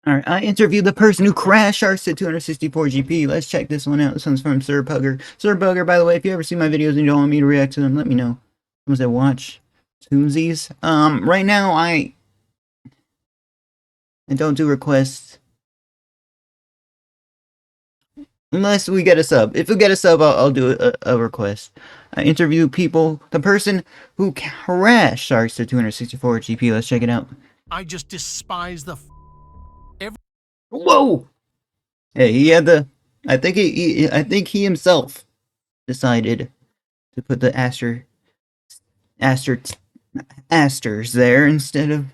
Alright, I interviewed the person who crashed sharks at 264 GP. Let's check this one out. This one's from Sir Pugger. Sir Pugger, by the way, if you ever see my videos and you don't want me to react to them, let me know. Someone said watch Toonsies. Right now I don't do requests unless we get a sub. If we get a sub, I'll do a request. I interview people. The person who crashed sharks at 264 GP. Let's check it out. I just despise the Whoa! Hey, he had the. I think he himself decided to put the asters there instead of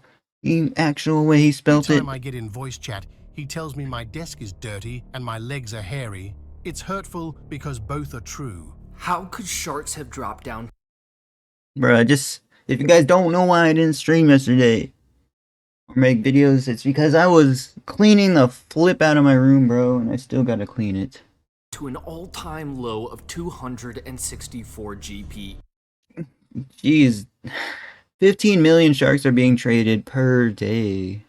the actual way he spelt Every it. time I get in voice chat, he tells me my desk is dirty and my legs are hairy. It's hurtful because both are true. How could sharks have dropped down? Bruh, just if you guys don't know why I didn't stream yesterday or make videos, it's because I was cleaning the flip out of my room, bro, and I still gotta clean it. To an all-time low of 264 GP. Jeez, 15 million sharks are being traded per day.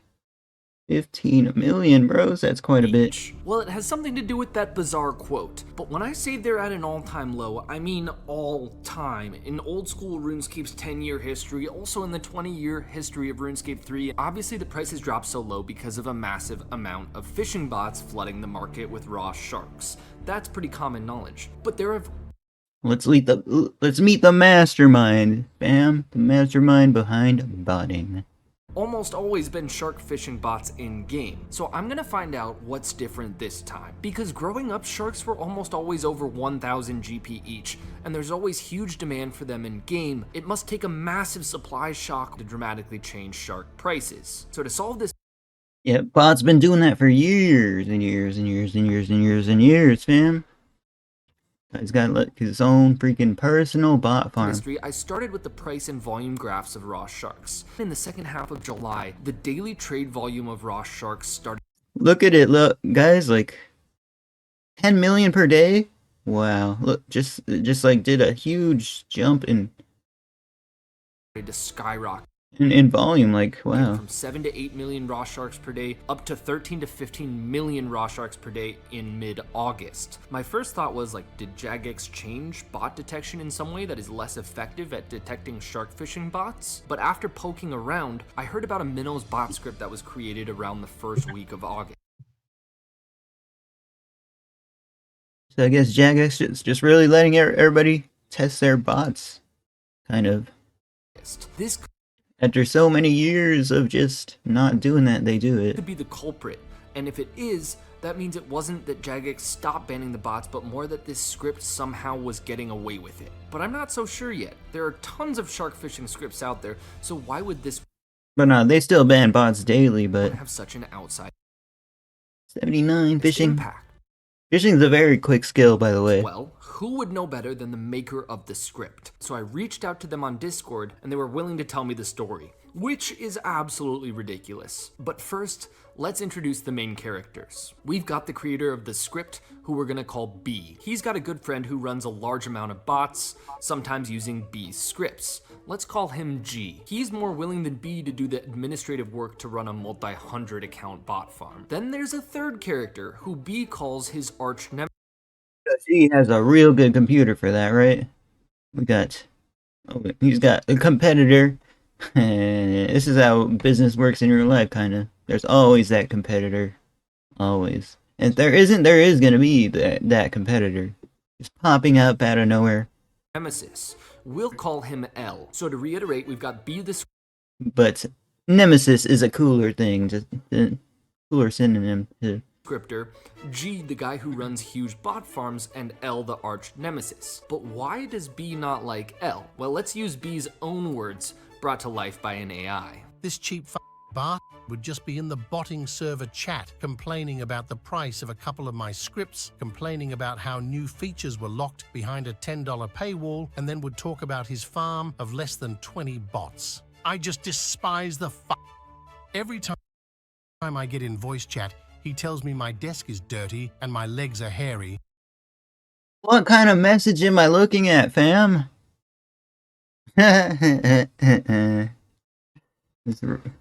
15 million, bros, that's quite a bit. Well, it has something to do with that bizarre quote, but when I say they're at an all-time low, I mean all-time. In old school RuneScape's 10-year history, also in the 20-year history of RuneScape 3, obviously the price has dropped so low because of a massive amount of fishing bots flooding the market with raw sharks. That's pretty common knowledge, but there have Let's meet the mastermind, bam, the mastermind behind botting. almost always been shark fishing bots in-game, so I'm gonna find out what's different this time. Because growing up, sharks were almost always over 1000 GP each, and there's always huge demand for them in-game. It must take a massive supply shock to dramatically change shark prices. So to solve this, Yeah, bot's been doing that for years and years and years and years and years and years, fam. He's got his own freaking personal bot farm. mystery, I started with the price and volume graphs of raw sharks. In the second half of July, the daily trade volume of raw sharks started Look at it, look, guys, like 10 million per day. Wow, look, just like did a huge jump in to skyrocket. volume, like wow. From 7 to 8 million raw sharks per day up to 13 to 15 million raw sharks per day in mid-August. My first thought was like, did Jagex change bot detection in some way that is less effective at detecting shark fishing bots? But after poking around, I heard about a Minnows bot script that was created around the first week of August. So I guess Jagex is just really letting everybody test their bots, kind of. This After so many years of just not doing that, they do it. could be the culprit, and if it is, that means it wasn't that Jagex stopped banning the bots, but more that this script somehow was getting away with it. But I'm not so sure yet. There are tons of shark fishing scripts out there, so why would this But no, they still ban bots daily, but have such an outside 79 fishing. impact? Fishing's a very quick skill, by the way. Well, who would know better than the maker of the script? So I reached out to them on Discord, and they were willing to tell me the story, which is absolutely ridiculous. But first, let's introduce the main characters. We've got the creator of the script, who we're gonna call B. He's got a good friend who runs a large amount of bots, sometimes using B's scripts. Let's call him G. He's more willing than B to do the administrative work to run a multi-hundred account bot farm. Then there's a third character, who B calls his arch nemesis. He has a real good computer for that, right? We got, he's got a competitor. This is how business works in real life, kind of. There's always that competitor, always. And if there isn't, there is gonna be that competitor, just popping up out of nowhere. Nemesis. We'll call him L. So to reiterate, we've got B the But Nemesis is a cooler thing, just a cooler synonym to scripter, G the guy who runs huge bot farms, and L the arch nemesis. But why does B not like L? Well, let's use B's own words brought to life by an AI. This cheap bot would just be in the botting server chat complaining about the price of a couple of my scripts, complaining about how new features were locked behind a $10 paywall, and then would talk about his farm of less than 20 bots. I just despise the Every time I get in voice chat, he tells me my desk is dirty and my legs are hairy. What kind of message am I looking at, fam?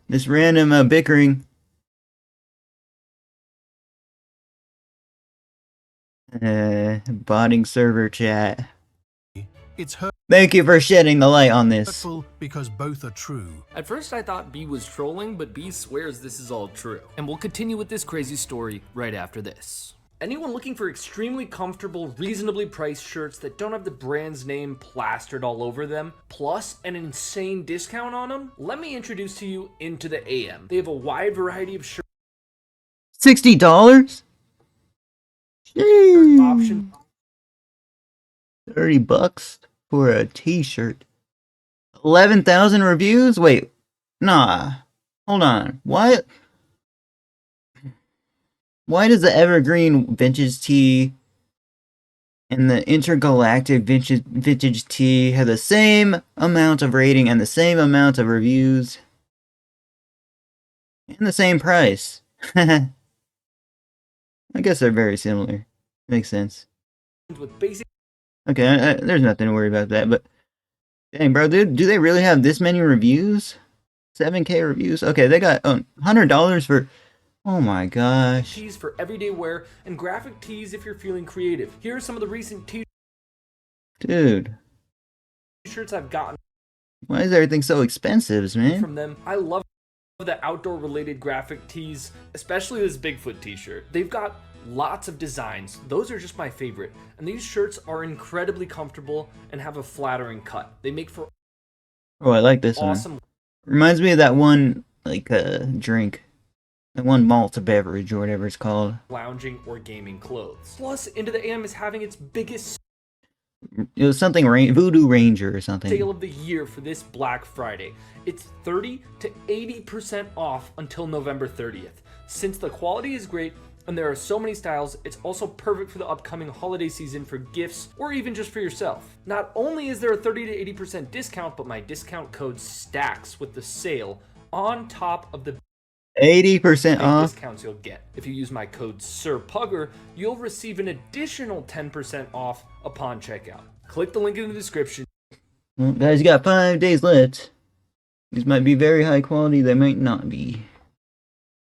This random bickering. Botting server chat. It's Thank you for shedding the light on this. hurtful because both are true. At first I thought B was trolling, but B swears this is all true. And we'll continue with this crazy story right after this. Anyone looking for extremely comfortable, reasonably priced shirts that don't have the brand's name plastered all over them, plus an insane discount on them? Let me introduce to you Into the AM. They have a wide variety of shirt $60? options. $30 for a t-shirt. 11,000 reviews? Wait, nah. Hold on. Why does the Evergreen Vintage Tee and the Intergalactic Vintage Tee have the same amount of rating and the same amount of reviews? And the same price? I guess they're very similar. Makes sense. With basic Okay, there's nothing to worry about that, but dang, bro, dude, do they really have this many reviews? 7K reviews? Okay, they got $100 for... Oh my gosh. tees for everyday wear and graphic tees if you're feeling creative. Here are some of the recent Dude, t-shirts I've gotten why is everything so expensive, man? from them. I love the outdoor related graphic tees, especially this Bigfoot t-shirt. They've got lots of designs. Those are just my favorite. And these shirts are incredibly comfortable and have a flattering cut. They make for Oh, I like this awesome one. Reminds me of that one, like, drink. That one malt beverage or whatever it's called. lounging or gaming clothes. Plus, Into the AM is having its biggest It was something Voodoo Ranger or something. sale of the year for this Black Friday. It's 30 to 80% off until November 30th. Since the quality is great and there are so many styles, it's also perfect for the upcoming holiday season for gifts or even just for yourself. Not only is there a 30 to 80% discount, but my discount code stacks with the sale on top of the 80% off? discounts you'll get. If you use my code SIRPUGGER, you'll receive an additional 10% off upon checkout. Click the link in the description Well, guys, you got 5 days left. These might be very high quality, they might not be.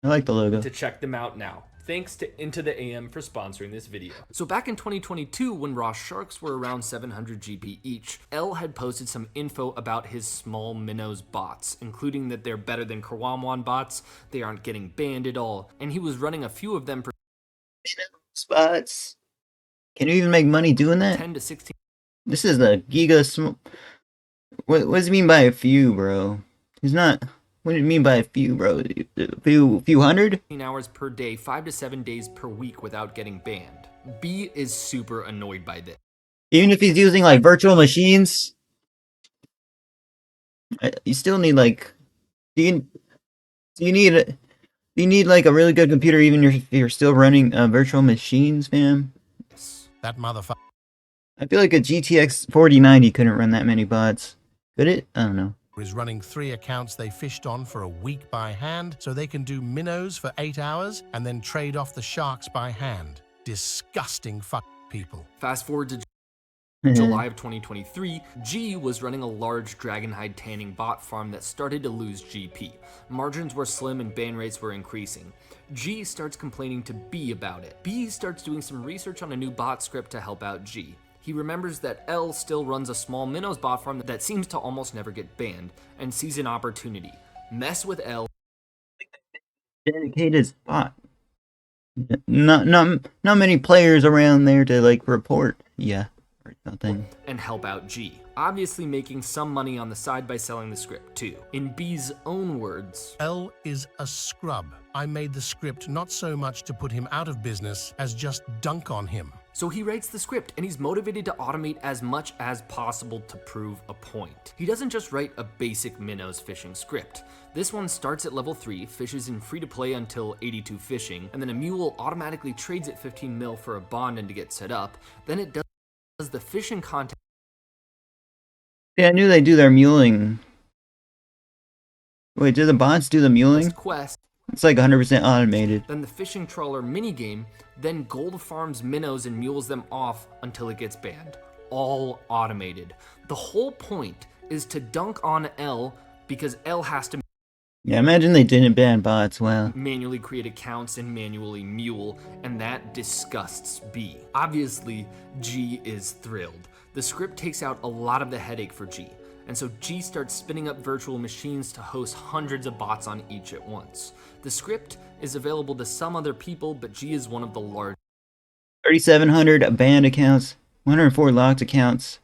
I like the logo. to check them out now. Thanks to Into the AM for sponsoring this video. So back in 2022, when raw sharks were around 700 GP each, L had posted some info about his small minnows bots, including that they're better than Kurwamwan bots, they aren't getting banned at all, and he was running a few of them for Spots. Can you even make money doing that? 10 to 16 This is the Giga What does he mean by a few, bro? He's not... What do you mean by a few, bro? A few hundred? hours per day, 5 to 7 days per week without getting banned. B is super annoyed by this. Even if he's using, like, virtual machines? You still need, like... Do you need, like, a really good computer even if you're still running virtual machines, fam? That motherfucker I feel like a GTX 4090 couldn't run that many bots. Could it? I don't know. is running 3 accounts they fished on for a week by hand so they can do minnows for 8 hours and then trade off the sharks by hand. Disgusting people. Fast forward to July of 2023, G was running a large dragonhide tanning bot farm that started to lose GP. Margins were slim and ban rates were increasing. G starts complaining to B about it. B starts doing some research on a new bot script to help out G. He remembers that L still runs a small minnows bot farm that seems to almost never get banned, and sees an opportunity. Mess with L. Dedicated spot. Not many players around there to, like, report. Yeah. Or something. And help out G, obviously making some money on the side by selling the script too. In B's own words, L is a scrub. I made the script not so much to put him out of business as just dunk on him. so he writes the script and he's motivated to automate as much as possible to prove a point. He doesn't just write a basic minnows fishing script. This one starts at level 3, fishes in free to play until 82 fishing, and then a mule automatically trades at 15 mil for a bond and to get set up. Then it does the fishing content Yeah, I knew they do their muling. Wait, do the bots do the muling? quest, It's like 100% automated. then the fishing trawler minigame, then gold farms minnows and mules them off until it gets banned. All automated. The whole point is to dunk on L because L has to Yeah, imagine they didn't ban bots. Wow. manually create accounts and manually mule, and that disgusts B. Obviously, G is thrilled. The script takes out a lot of the headache for G, and so G starts spinning up virtual machines to host hundreds of bots on each at once. The script is available to some other people, but G is one of the largest 3,700 banned accounts, 104 locked accounts.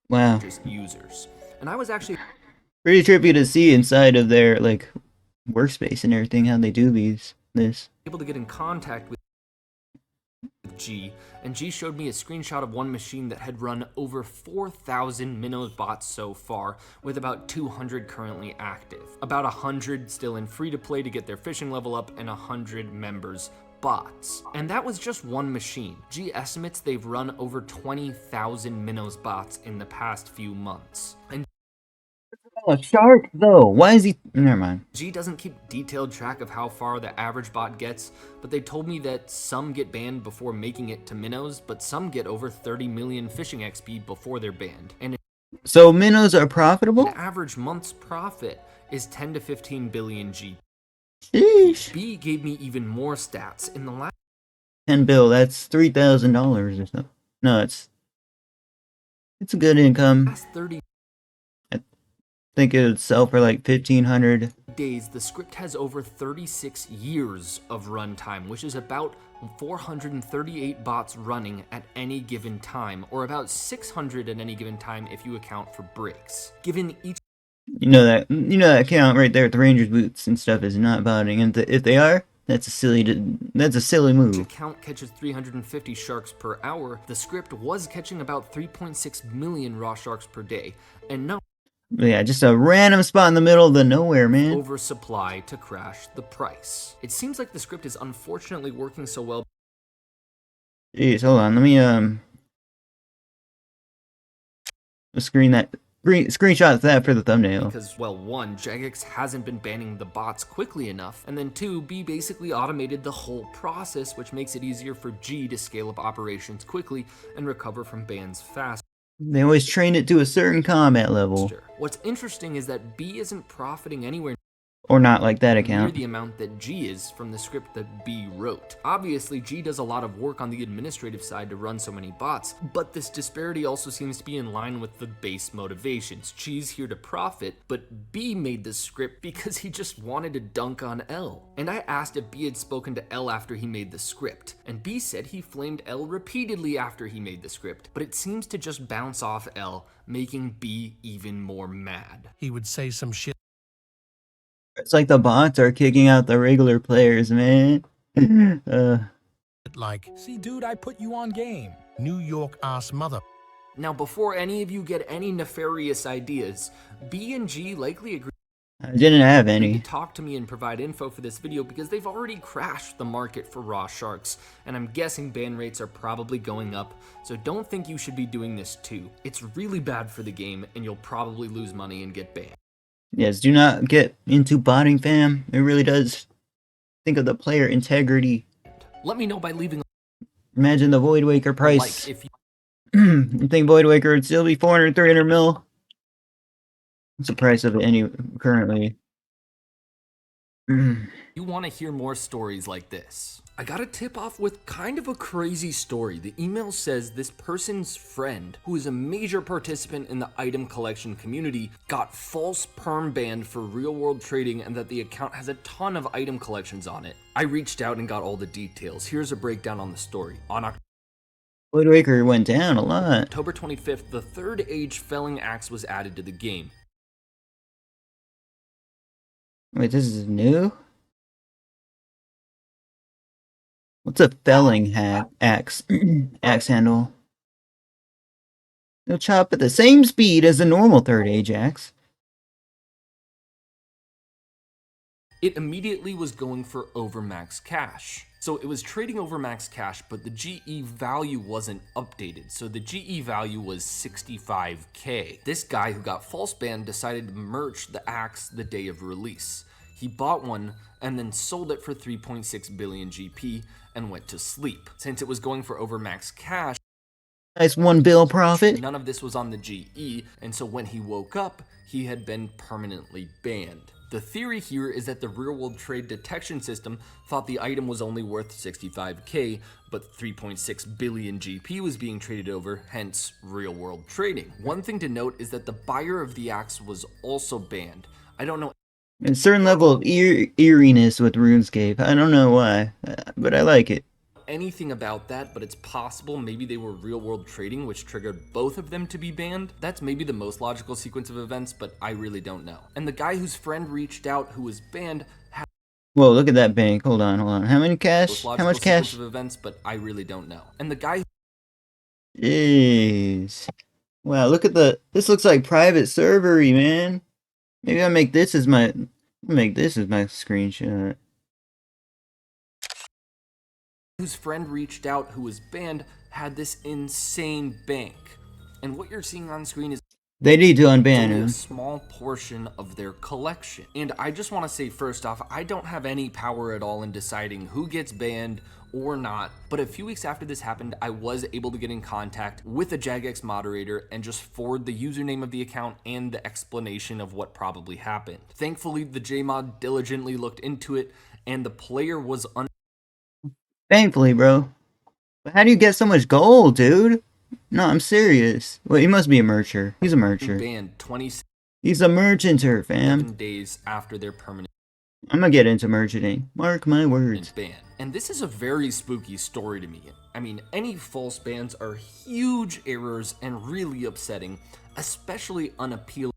Wow. users. And I was actually Pretty trippy to see inside of their like workspace and everything how they do this. able to get in contact with G, and G showed me a screenshot of one machine that had run over 4,000 Minnows bots so far, with about 200 currently active. About 100 still in free to play to get their fishing level up, and 100 members bots. And that was just one machine. G estimates they've run over 20,000 Minnows bots in the past few months. And Oh, a shark though. Why is he? Never mind. G doesn't keep detailed track of how far the average bot gets, but they told me that some get banned before making it to minnows, but some get over 30 million fishing XP before they're banned. And So minnows are profitable? an average month's profit is 10 to 15 billion G. Sheesh. B gave me even more stats. In the last 10 bill. That's $3,000 or so. No, it's a good income. 30 I think it would sell for like 1,500. days, the script has over 36 years of runtime, which is about 438 bots running at any given time, or about 600 at any given time if you account for breaks. Given each You know that account right there with the Rangers boots and stuff is not botting, and if they are, that's a silly move. account catches 350 sharks per hour, the script was catching about 3.6 million raw sharks per day, and no Yeah, just a random spot in the middle of the nowhere, man. oversupply to crash the price. It seems like the script is unfortunately working so well Jeez, hold on. Let me screenshot that for the thumbnail. because, well, one, Jagex hasn't been banning the bots quickly enough, and then two, B basically automated the whole process, which makes it easier for G to scale up operations quickly and recover from bans faster. They always train it to a certain combat level, What's interesting is that B isn't profiting anywhere or not like that near account. the amount that G is from the script that B wrote. Obviously, G does a lot of work on the administrative side to run so many bots, but this disparity also seems to be in line with the base motivations. G's here to profit, but B made the script because he just wanted to dunk on L. And I asked if B had spoken to L after he made the script, and B said he flamed L repeatedly after he made the script, but it seems to just bounce off L, making B even more mad. He would say some shit It's like the bots are kicking out the regular players, man. like, "See, dude, I put you on game." New York ass mother. Now, before any of you get any nefarious ideas, B and G likely agreed I didn't have to any. talk to me and provide info for this video because they've already crashed the market for raw sharks, and I'm guessing ban rates are probably going up, so don't think you should be doing this too. It's really bad for the game, and you'll probably lose money and get banned. Yes, do not get into botting, fam. It really does. Think of the player integrity. Let me know by leaving Imagine the Void Waker a price. like if You think Void Waker would still be 400, 300 mil? What's the price of it currently? you want to hear more stories like this. I got a tip off with kind of a crazy story. The email says this person's friend, who is a major participant in the item collection community, got false perm banned for real world trading and that the account has a ton of item collections on it. I reached out and got all the details. Here's a breakdown on the story. On Void Waker went down a lot. October 25th, the third age felling axe was added to the game. Wait, this is new? What's a felling axe? Axe handle. They'll chop at the same speed as a normal third age axe. It immediately was going for overmax cash. So it was trading overmax cash, but the GE value wasn't updated. So the GE value was 65K. This guy who got false banned decided to merge the axe the day of release. He bought one and then sold it for 3.6 billion GP and went to sleep. Since it was going for overmax cash, Nice 1 bill profit. None of this was on the GE, and so when he woke up, he had been permanently banned. The theory here is that the real world trade detection system thought the item was only worth 65k, but 3.6 billion GP was being traded over, hence real world trading. One thing to note is that the buyer of the axe was also banned. I don't know A certain level of eeriness with RuneScape. I don't know why, but I like it. anything about that, but it's possible maybe they were real world trading, which triggered both of them to be banned. That's maybe the most logical sequence of events, but I really don't know. And the guy whose friend reached out who was banned had Whoa, look at that bank. Hold on, hold on. How many most cash? How logical much sequence cash? of events, but I really don't know. And the guy Jeez. Wow, look at the. This looks like private servery, man. Maybe I'll make this as my. Make this as my screenshot. whose friend reached out who was banned had this insane bank. And what you're seeing on screen is They need to unban only a him. small portion of their collection. And I just want to say first off, I don't have any power at all in deciding who gets banned or not, but a few weeks after this happened, I was able to get in contact with a Jagex moderator and just forward the username of the account and the explanation of what probably happened. Thankfully, the JMod diligently looked into it, and the player was Thankfully, bro. But how do you get so much gold, dude? No, I'm serious. Well, he must be a mercher. He's a mercher. banned 27 He's a merchanter, fam. days after their permanent I'm gonna get into merchanting. Mark my words. ban. And this is a very spooky story to me. I mean, any false bans are huge errors and really upsetting, especially unappealing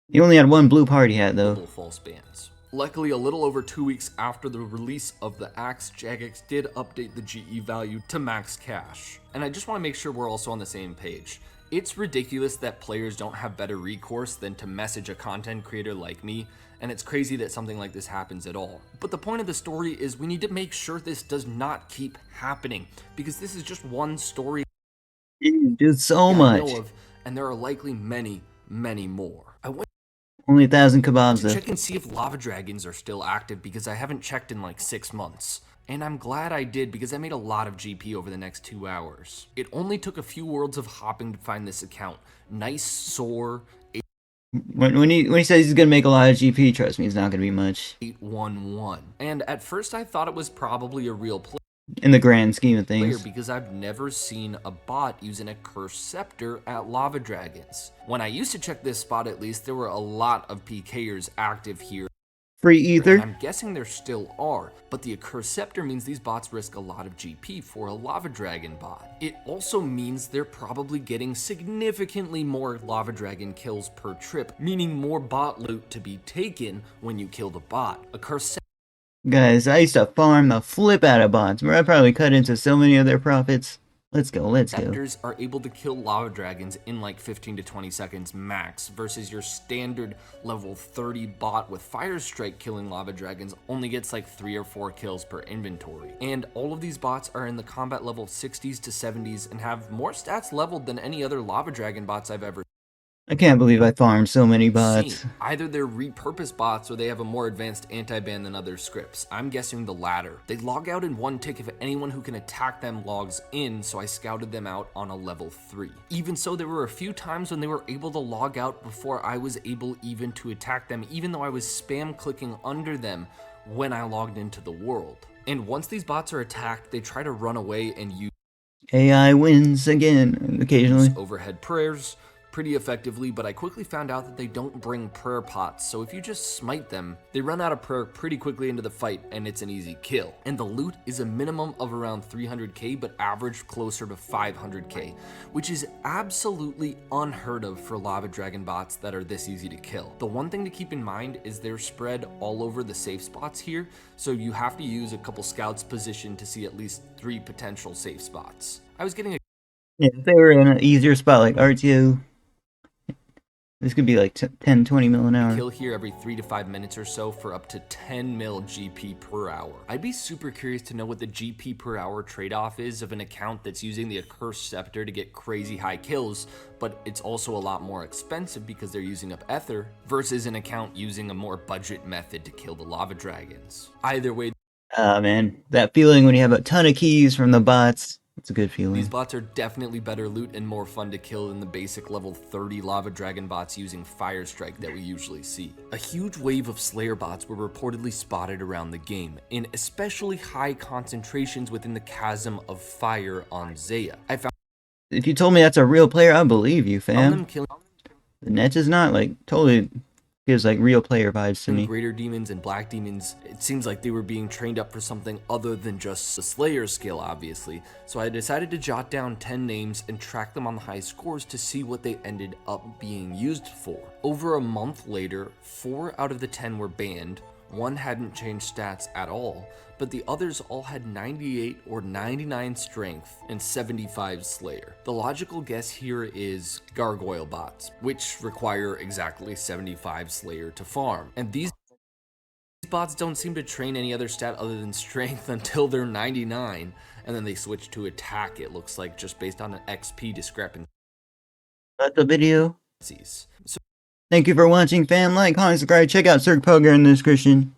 He only had one blue party hat, though. false bans. Luckily, a little over 2 weeks after the release of the axe, Jagex did update the GE value to max cash. And I just want to make sure we're also on the same page. It's ridiculous that players don't have better recourse than to message a content creator like me, and it's crazy that something like this happens at all. But the point of the story is we need to make sure this does not keep happening, because this is just one story Dude, so I much. know of, and there are likely many, many more. I went Only 1,000 kebabs, to though. check and see if lava dragons are still active because I haven't checked in like 6 months. And I'm glad I did because I made a lot of GP over the next 2 hours. It only took a few worlds of hopping to find this account. Nice soar When he says he's gonna make a lot of GP, trust me, it's not gonna be much 811. And at first I thought it was probably a real in the grand scheme of player things. because I've never seen a bot using a curse scepter at lava dragons. When I used to check this spot at least, there were a lot of PKers active here. Free And ether. I'm guessing there still are, but the accursed scepter means these bots risk a lot of GP for a lava dragon bot. It also means they're probably getting significantly more lava dragon kills per trip, meaning more bot loot to be taken when you kill the bot. Accursed Guys, I used to farm the flip out of bots, where I probably cut into so many of their profits. Let's go, let's go. scepters are able to kill lava dragons in like 15 to 20 seconds max versus your standard level 30 bot with fire strike killing lava dragons only gets like 3 or 4 kills per inventory. And all of these bots are in the combat level 60s to 70s and have more stats leveled than any other lava dragon bots I've ever I can't believe I farmed so many bots. seen. Either they're repurposed bots or they have a more advanced anti-ban than other scripts. I'm guessing the latter. They log out in 1 tick if anyone who can attack them logs in, so I scouted them out on a level 3. Even so, there were a few times when they were able to log out before I was able even to attack them, even though I was spam clicking under them when I logged into the world. And once these bots are attacked, they try to run away and use AI wins again, occasionally. overhead prayers pretty effectively, but I quickly found out that they don't bring prayer pots, so if you just smite them, they run out of prayer pretty quickly into the fight and it's an easy kill. And the loot is a minimum of around 300k but averaged closer to 500k, which is absolutely unheard of for lava dragon bots that are this easy to kill. The one thing to keep in mind is they're spread all over the safe spots here, so you have to use a couple scouts positioned to see at least 3 potential safe spots. I was getting a Yeah, if they were in an easier spot like RTO, this could be like 10, 20 mil an hour. kill here every 3 to 5 minutes or so for up to 10 mil GP per hour. I'd be super curious to know what the GP per hour trade-off is of an account that's using the accursed scepter to get crazy high kills, but it's also a lot more expensive because they're using up ether versus an account using a more budget method to kill the lava dragons. Either way, Ah, man, that feeling when you have a ton of keys from the bots It's a good These feeling. bots are definitely better loot and more fun to kill than the basic level 30 lava dragon bots using fire strike that we usually see. A huge wave of slayer bots were reportedly spotted around the game, in especially high concentrations within the chasm of fire on Zaya. I found If you told me that's a real player, I'd believe you, them fam. killing The net is not, like, totally gives, like, real player vibes to me. greater demons and black demons. It seems like they were being trained up for something other than just the slayer skill, obviously. So I decided to jot down 10 names and track them on the high scores to see what they ended up being used for. Over a month later, 4 out of the 10 were banned, 1 hadn't changed stats at all, but the others all had 98 or 99 strength and 75 slayer. The logical guess here is gargoyle bots, which require exactly 75 slayer to farm. And these bots don't seem to train any other stat other than strength until they're 99, and then they switch to attack, it looks like, just based on an XP discrepancies. That's the video. So Thank you for watching, fam. Like, comment, subscribe, check out Cirque Poker in the description.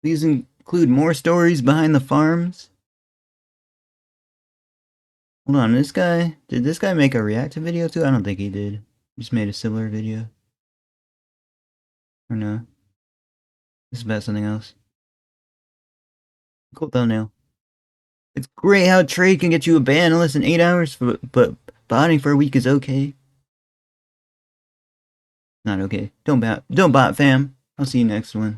These include more stories behind the farms. Hold on, did this guy make a reactive video too? I don't think he did. He just made a similar video. Or no? This is about something else. Cool thumbnail. It's great how trade can get you a ban in less than 8 hours, but botting for a week is okay. Not okay. Don't bot, fam. I'll see you next one.